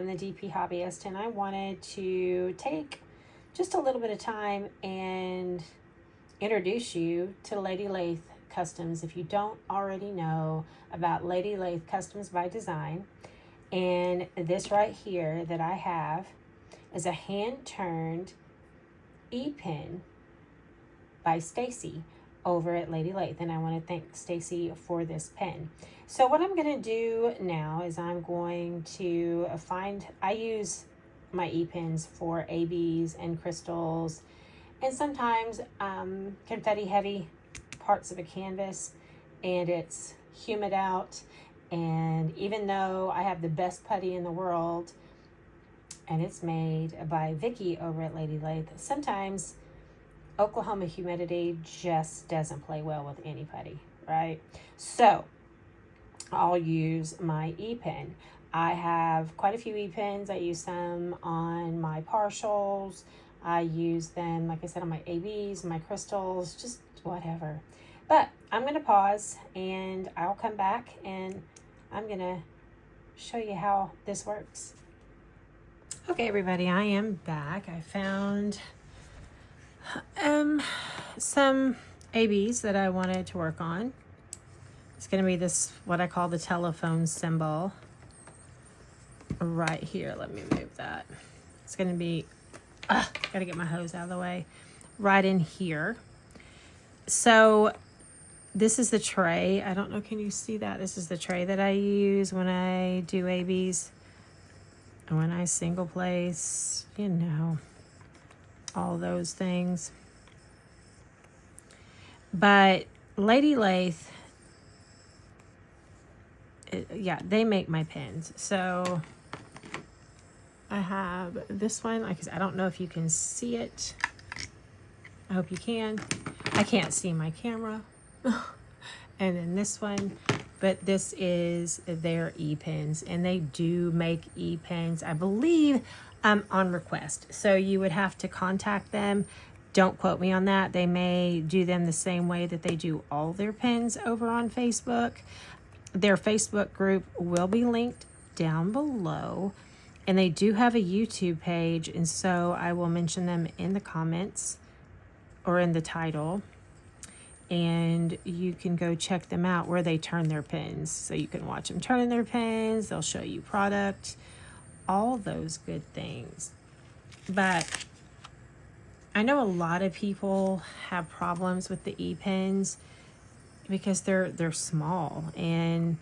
from the DP Hobbyist, and I wanted to take just a little bit of time and introduce you to Lady Lathe Customs if you don't already know about Lady Lathe Customs by Design. And this right here that I have is a hand-turned E-pen by Stacy over at Lady Lathe, and I want to thank Stacy for this pen. So what I'm going to do now is I'm going to I use my E-pens for ABs and crystals, and sometimes confetti heavy parts of a canvas, and it's humid out, and even though I have the best putty in the world, and it's made by Vicky over at Lady Lathe, sometimes Oklahoma humidity just doesn't play well with any putty, right? So I'll use my E-pen. I have quite a few E-pens. I use some on my partials. I use them, like I said, on my ABs, my crystals, just whatever. But I'm going to pause and I'll come back and I'm going to show you how this works. Okay, everybody, I am back. I found some ABs that I wanted to work on. It's going to be this, what I call the telephone symbol right here. Let me move that. It's going to be, gotta get my hose out of the way, right in here. So this is the tray. I don't know, can you see that? This is the tray that I use when I do ABs. And when I single place, you know, all those things. But Lady Lathe, yeah, they make my pens. So I have this one. Like I said, I don't know if you can see it. I hope you can. I can't see my camera. And then this one. But this is their E-pens, and they do make E-pens, I believe, on request. So you would have to contact them. Don't quote me on that. They may do them the same way that they do all their pens over on Facebook. Their Facebook group will be linked down below, and they do have a YouTube page, and so I will mention them in the comments or in the title. And you can go check them out where they turn their pens. So you can watch them turning their pens. They'll show you product, all those good things. But I know a lot of people have problems with the E-pens because they're small. And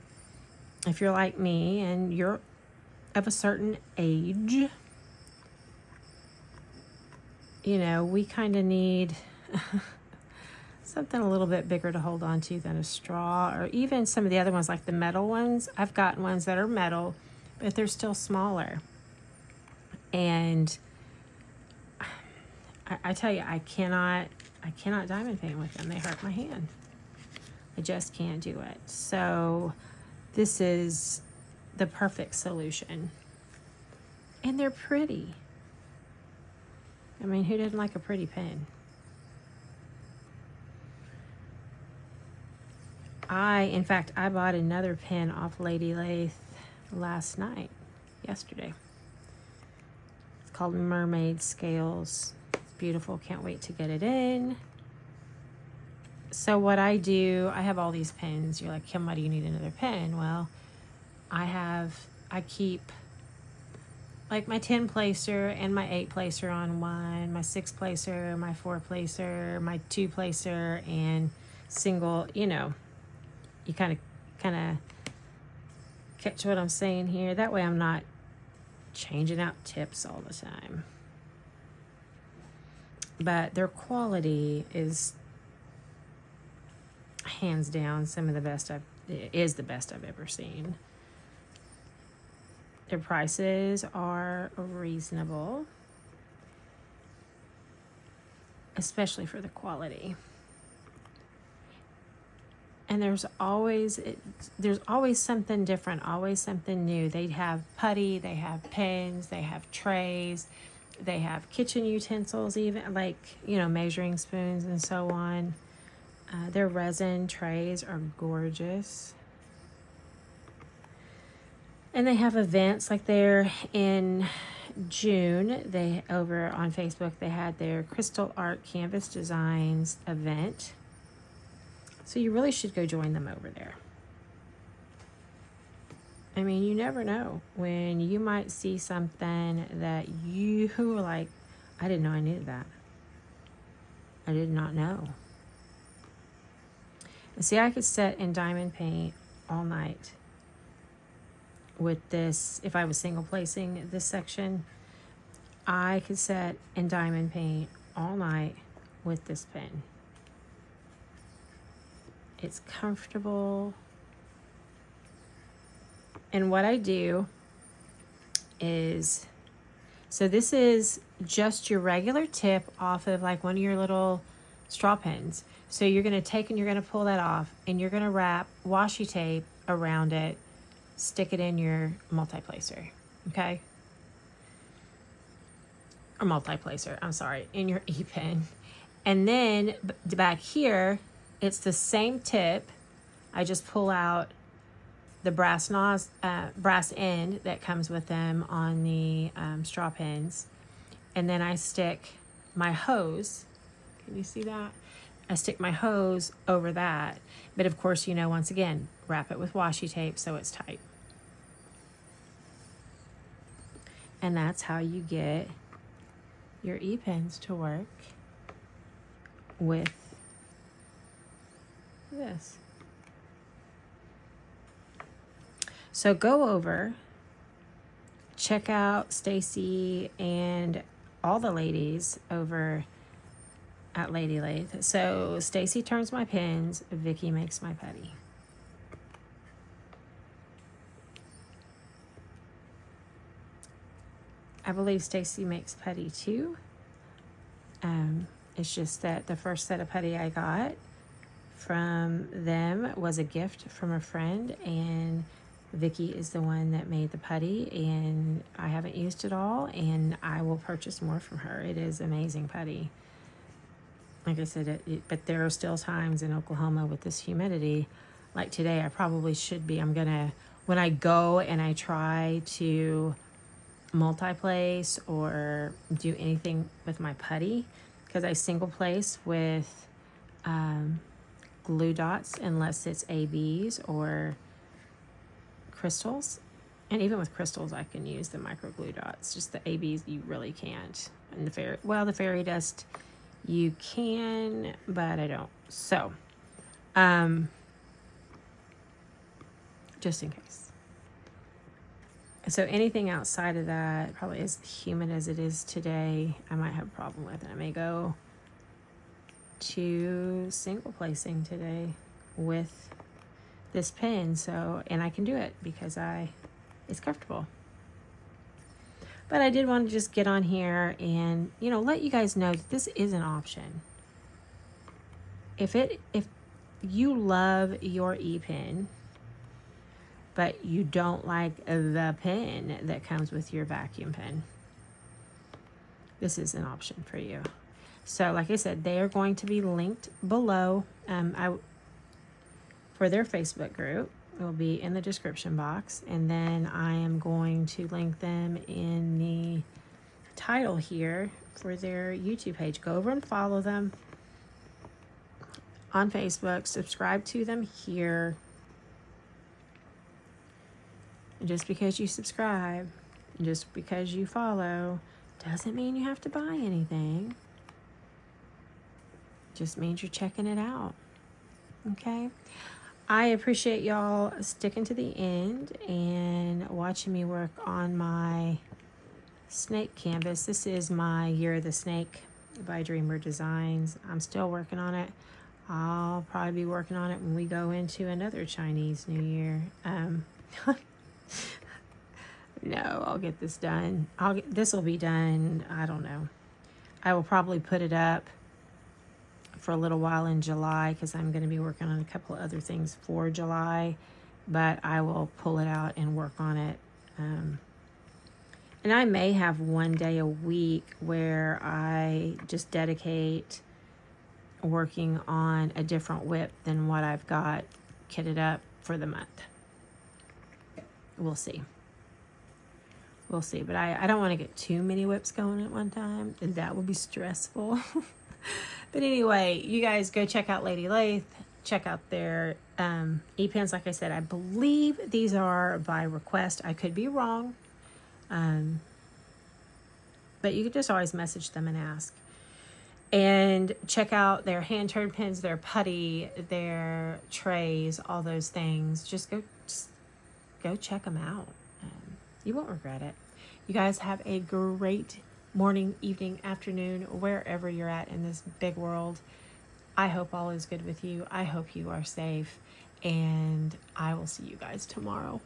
if you're like me and you're of a certain age, you know, we kind of need something a little bit bigger to hold on to than a straw, or even some of the other ones like the metal ones. I've gotten ones that are metal, but they're still smaller. And I tell you, I cannot diamond paint with them. They hurt my hand. I just can't do it. So this is the perfect solution. And they're pretty. I mean, who doesn't like a pretty pen? In fact, I bought another pen off Lady Lathe yesterday. It's called Mermaid Scales. It's beautiful. Can't wait to get it in. So what I do, I have all these pens. You're like, Kim, why do you need another pen? Well, I keep like my 10 placer and my 8 placer on one, my 6 placer, my 4 placer, my 2 placer, and single, you know. You kind of catch what I'm saying here. That way I'm not changing out tips all the time. But their quality is hands down the best I've ever seen. Their prices are reasonable, especially for the quality. And there's always something different, always something new. They have putty, they have pens, they have trays, they have kitchen utensils, even like, you know, measuring spoons and so on. Their resin trays are gorgeous. And they have events like they're in June. They over on Facebook they had their Crystal Art Canvas Designs event. So you really should go join them over there. I mean, you never know when you might see something that you are like, I didn't know I needed that. I did not know. And see, I could set in diamond paint all night with this. If I was single placing this section, I could set in diamond paint all night with this pen. It's comfortable. And what I do is, so this is just your regular tip off of like one of your little straw pens. So you're going to take and you're going to pull that off and you're going to wrap washi tape around it, stick it in your multi-placer, okay? Or multi-placer, I'm sorry, in your E-pen. And then back here, it's the same tip. I just pull out the brass end that comes with them on the straw pens. And then I stick my hose. Can you see that? I stick my hose over that. But of course, you know, once again, wrap it with washi tape so it's tight. And that's how you get your E-pens to work with this. So go over, check out Stacy and all the ladies over at Lady Lathe. So Stacy turns my pins, Vicky makes my putty. I believe Stacy makes putty too. It's just that the first set of putty I got from them was a gift from a friend, and Vicky is the one that made the putty, and I haven't used it all, and I will purchase more from her. It is amazing putty. Like I said, but there are still times in Oklahoma with this humidity, like today, I probably should be. When I go and I try to multi-place or do anything with my putty, because I single place with glue dots unless it's ABs or crystals. And even with crystals I can use the micro glue dots. Just the ABs you really can't. And the fairy dust you can, but I don't. So just in case. So anything outside of that, probably as humid as it is today, I might have a problem with. I may go to single placing today with this pen. So, and I can do it because it's comfortable. But I did want to just get on here and, you know, let you guys know that this is an option. If you love your E-pen, but you don't like the pen that comes with your vacuum pen, this is an option for you. So like I said, they are going to be linked below. For their Facebook group, it will be in the description box, and then I am going to link them in the title here for their YouTube page. Go over and follow them on Facebook, subscribe to them here. And just because you subscribe, just because you follow, doesn't mean you have to buy anything. Just means you're checking it out. Okay? I appreciate y'all sticking to the end and watching me work on my snake canvas. This is my Year of the Snake by Dreamer Designs. I'm still working on it. I'll probably be working on it when we go into another Chinese New Year. No, I'll get this done. This will be done, I don't know. I will probably put it up for a little while in July because I'm going to be working on a couple of other things for July, but I will pull it out and work on it. And I may have one day a week where I just dedicate working on a different whip than what I've got kitted up for the month. We'll see. we'll see. But I don't want to get too many whips going at one time, and that would be stressful. But anyway, you guys go check out Lady Lathe. Check out their e-pens. Like I said, I believe these are by request. I could be wrong. But you could just always message them and ask. And check out their hand turn pens, their putty, their trays, all those things. Just go check them out. You won't regret it. You guys have a great morning, evening, afternoon, wherever you're at in this big world. I hope all is good with you. I hope you are safe. And I will see you guys tomorrow.